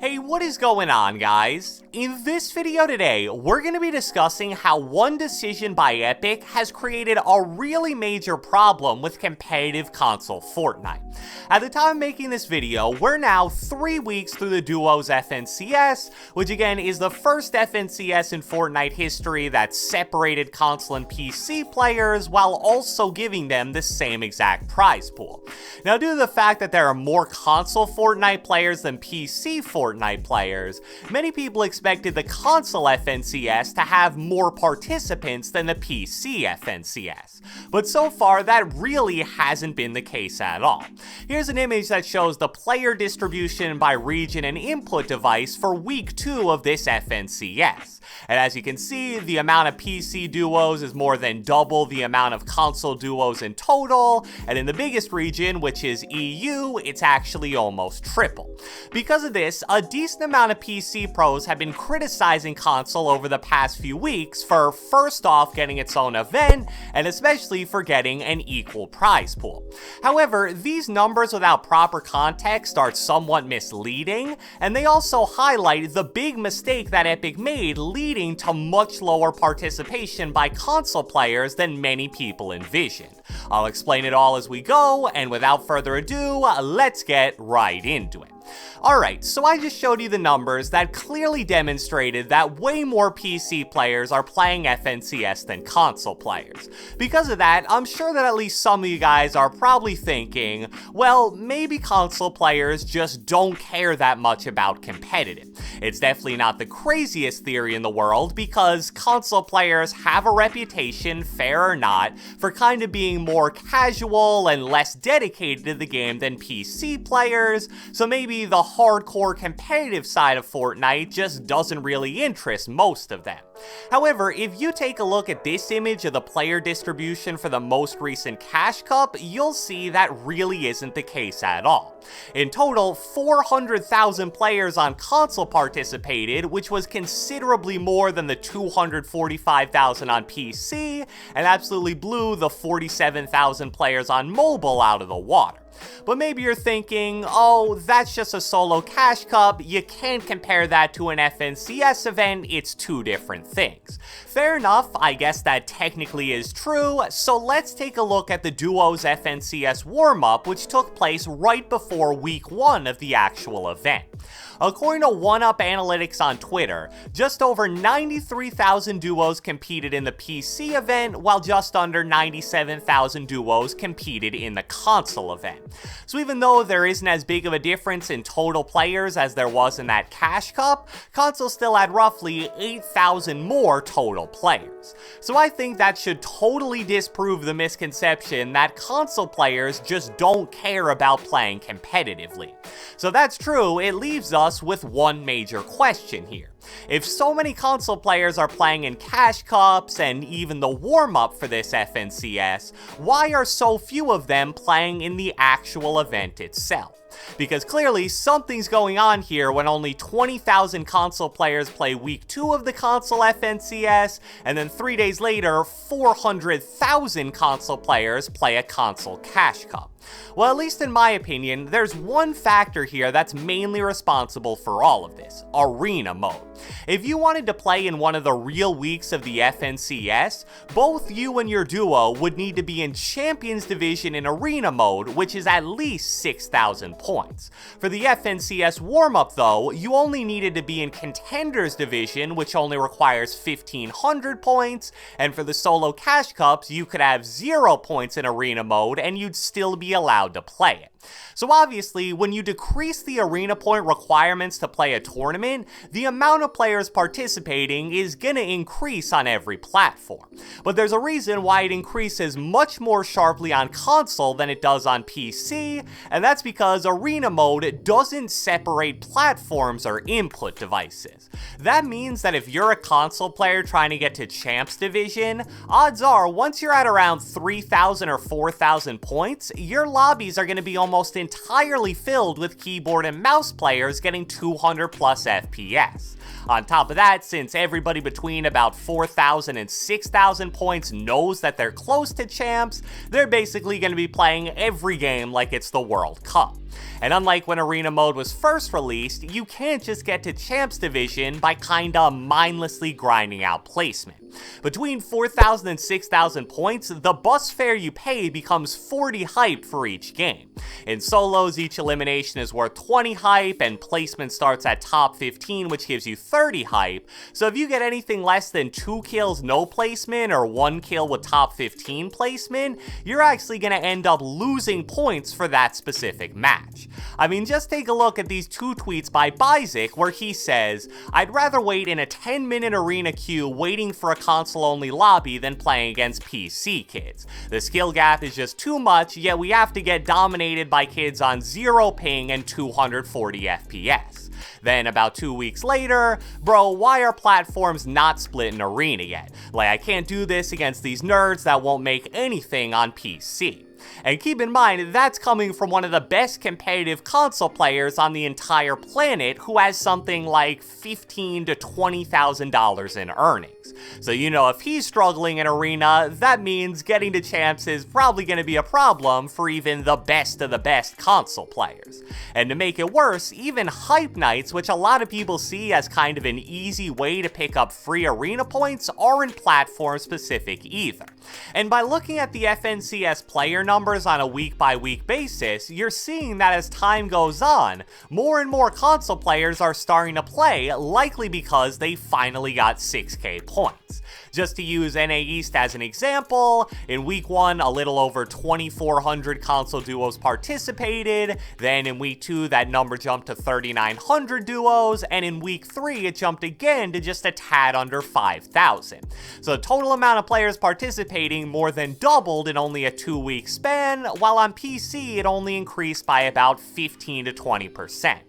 Hey, what is going on, guys? In this video today, we're going to be discussing how one decision by Epic has created a really major problem with competitive console Fortnite. At the time of making this video, we're now 3 weeks through the Duos FNCS, which again is the first FNCS in Fortnite history that separated console and PC players while also giving them the same exact prize pool. Now, due to the fact that there are more console Fortnite players than PC Fortnite players, many people expected the console FNCS to have more participants than the PC FNCS. But so far, that really hasn't been the case at all. Here's an image that shows the player distribution by region and input device for week 2 of this FNCS. And as you can see, the amount of PC duos is more than double the amount of console duos in total, and in the biggest region, which is EU, it's actually almost triple. Because of this, a decent amount of PC pros have been criticizing console over the past few weeks for first off getting its own event, and especially for getting an equal prize pool. However, these numbers without proper context are somewhat misleading, and they also highlight the big mistake that Epic made, leading to much lower participation by console players than many people envisioned. I'll explain it all as we go, and without further ado, let's get right into it. Alright, so I just showed you the numbers that clearly demonstrated that way more PC players are playing FNCS than console players. Because of that, I'm sure that at least some of you guys are probably thinking, well, maybe console players just don't care that much about competitive. It's definitely not the craziest theory in the world, because console players have a reputation, fair or not, for kind of being more casual and less dedicated to the game than PC players, so maybe the hardcore competitive side of Fortnite just doesn't really interest most of them. However, if you take a look at this image of the player distribution for the most recent Cash Cup, you'll see that really isn't the case at all. In total, 400,000 players on console participated, which was considerably more than the 245,000 on PC, and absolutely blew the 47,000 players on mobile out of the water. But maybe you're thinking, oh, that's just a solo Cash Cup, you can't compare that to an FNCS event, it's two different things. Fair enough, I guess that technically is true, so let's take a look at the Duos FNCS warm-up, which took place right before week 1 of the actual event. According to 1UP Analytics on Twitter, just over 93,000 duos competed in the PC event, while just under 97,000 duos competed in the console event. So even though there isn't as big of a difference in total players as there was in that Cash Cup, console still had roughly 8,000 more total players. So I think that should totally disprove the misconception that console players just don't care about playing competitively. So that's true, it leaves us with one major question here. If so many console players are playing in Cash Cups and even the warm-up for this FNCS, why are so few of them playing in the actual event itself? Because clearly something's going on here when only 20,000 console players play week 2 of the console FNCS, and then 3 days later, 400,000 console players play a console Cash Cup. Well, at least in my opinion, there's one factor here that's mainly responsible for all of this: arena mode. If you wanted to play in one of the real weeks of the FNCS, both you and your duo would need to be in Champions Division in arena mode, which is at least 6,000 points. For the FNCS warm-up though, you only needed to be in Contenders Division, which only requires 1,500 points, and for the solo Cash Cups, you could have 0 points in arena mode and you'd still be allowed to play it. So obviously, when you decrease the arena point requirements to play a tournament, the amount of players participating is gonna increase on every platform. But there's a reason why it increases much more sharply on console than it does on PC, and that's because arena mode doesn't separate platforms or input devices. That means that if you're a console player trying to get to Champs Division, odds are once you're at around 3,000 or 4,000 points, your lobbies are going to be almost entirely filled with keyboard and mouse players getting 200 plus FPS. On top of that, since everybody between about 4,000 and 6,000 points knows that they're close to champs, they're basically going to be playing every game like it's the World Cup. And unlike when Arena Mode was first released, you can't just get to Champs Division by kinda mindlessly grinding out placement. Between 4,000 and 6,000 points, the bus fare you pay becomes 40 hype for each game. In solos, each elimination is worth 20 hype, and placement starts at top 15, which gives you 30 hype. So if you get anything less than 2 kills no placement or 1 kill with top 15 placement, you're actually going to end up losing points for that specific match. I mean, just take a look at these 2 tweets by Bizik where he says, "I'd rather wait in a 10-minute arena queue waiting for a console-only lobby than playing against PC kids. The skill gap is just too much, yet we have to get dominated by kids on 0 ping and 240 FPS. Then about 2 weeks later, bro, why are platforms not split in arena yet? Like, I can't do this against these nerds that won't make anything on PC." And keep in mind, that's coming from one of the best competitive console players on the entire planet who has something like $15,000 to $20,000 in earnings. So you know, if he's struggling in Arena, that means getting to Champs is probably going to be a problem for even the best of the best console players. And to make it worse, even Hype Nights, which a lot of people see as kind of an easy way to pick up free Arena points, aren't platform specific either. And by looking at the FNCS player numbers on a week-by-week basis, you're seeing that as time goes on, more and more console players are starting to play, likely because they finally got 6k points. Just to use NA East as an example, in week 1, a little over 2,400 console duos participated, then in week 2, that number jumped to 3,900 duos, and in week 3, it jumped again to just a tad under 5,000. So the total amount of players participating more than doubled in only a 2-week span, while on PC, it only increased by about 15 to 20%.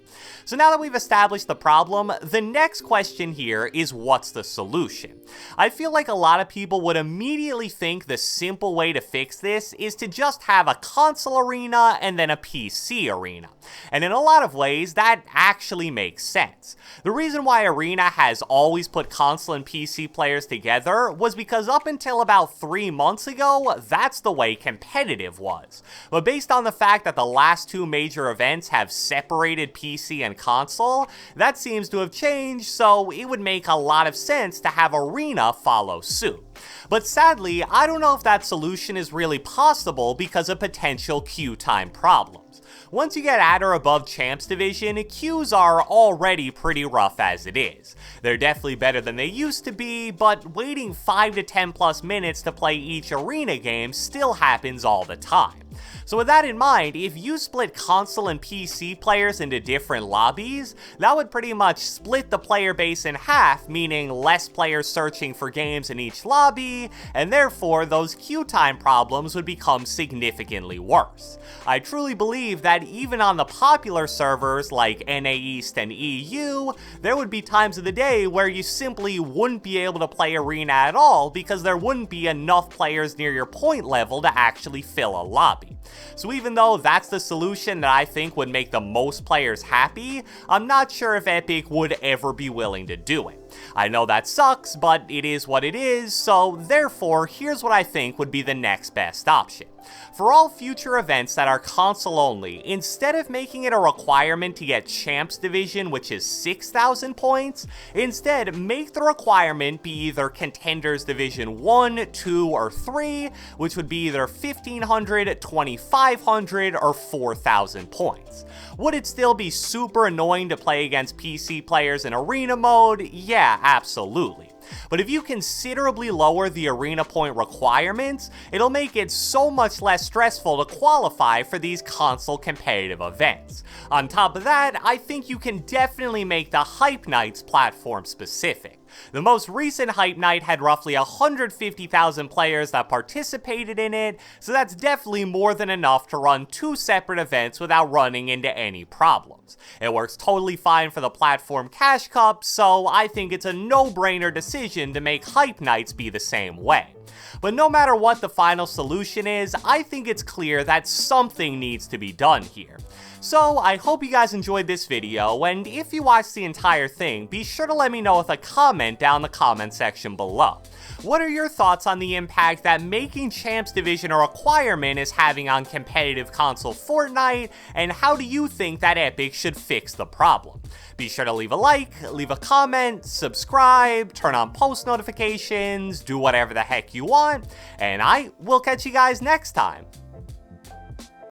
So now that we've established the problem, the next question here is what's the solution? I feel like a lot of people would immediately think the simple way to fix this is to just have a console arena and then a PC arena. And in a lot of ways, that actually makes sense. The reason why Arena has always put console and PC players together was because up until about 3 months ago, that's the way competitive was. But based on the fact that the last 2 major events have separated PC and console, that seems to have changed, so it would make a lot of sense to have Arena follow suit. But sadly, I don't know if that solution is really possible because of potential queue time problems. Once you get at or above Champs Division, queues are already pretty rough as it is. They're definitely better than they used to be, but waiting 5 to 10 plus minutes to play each arena game still happens all the time. So with that in mind, if you split console and PC players into different lobbies, that would pretty much split the player base in half, meaning less players searching for games in each lobby, and therefore those queue time problems would become significantly worse. I truly believe that even on the popular servers like NA East and EU, there would be times of the day where you simply wouldn't be able to play Arena at all because there wouldn't be enough players near your point level to actually fill a lobby. So even though that's the solution that I think would make the most players happy, I'm not sure if Epic would ever be willing to do it. I know that sucks, but it is what it is, so therefore, here's what I think would be the next best option. For all future events that are console only, instead of making it a requirement to get Champs Division, which is 6,000 points, instead make the requirement be either Contenders Division 1, 2, or 3, which would be either 1,500, 2,500, or 4,000 points. Would it still be super annoying to play against PC players in Arena mode? Yeah, absolutely. But if you considerably lower the arena point requirements, it'll make it so much less stressful to qualify for these console competitive events. On top of that, I think you can definitely make the Hype Nights platform specific. The most recent Hype Night had roughly 150,000 players that participated in it, so that's definitely more than enough to run 2 separate events without running into any problems. It works totally fine for the platform Cash Cup, so I think it's a no-brainer decision to make Hype Nights be the same way. But no matter what the final solution is, I think it's clear that something needs to be done here. So I hope you guys enjoyed this video, and if you watched the entire thing, be sure to let me know with a comment down in the comment section below. What are your thoughts on the impact that making Champs Division a requirement is having on competitive console Fortnite, and how do you think that Epic should fix the problem? Be sure to leave a like, leave a comment, subscribe, turn on post notifications, do whatever the heck you want, and I will catch you guys next time.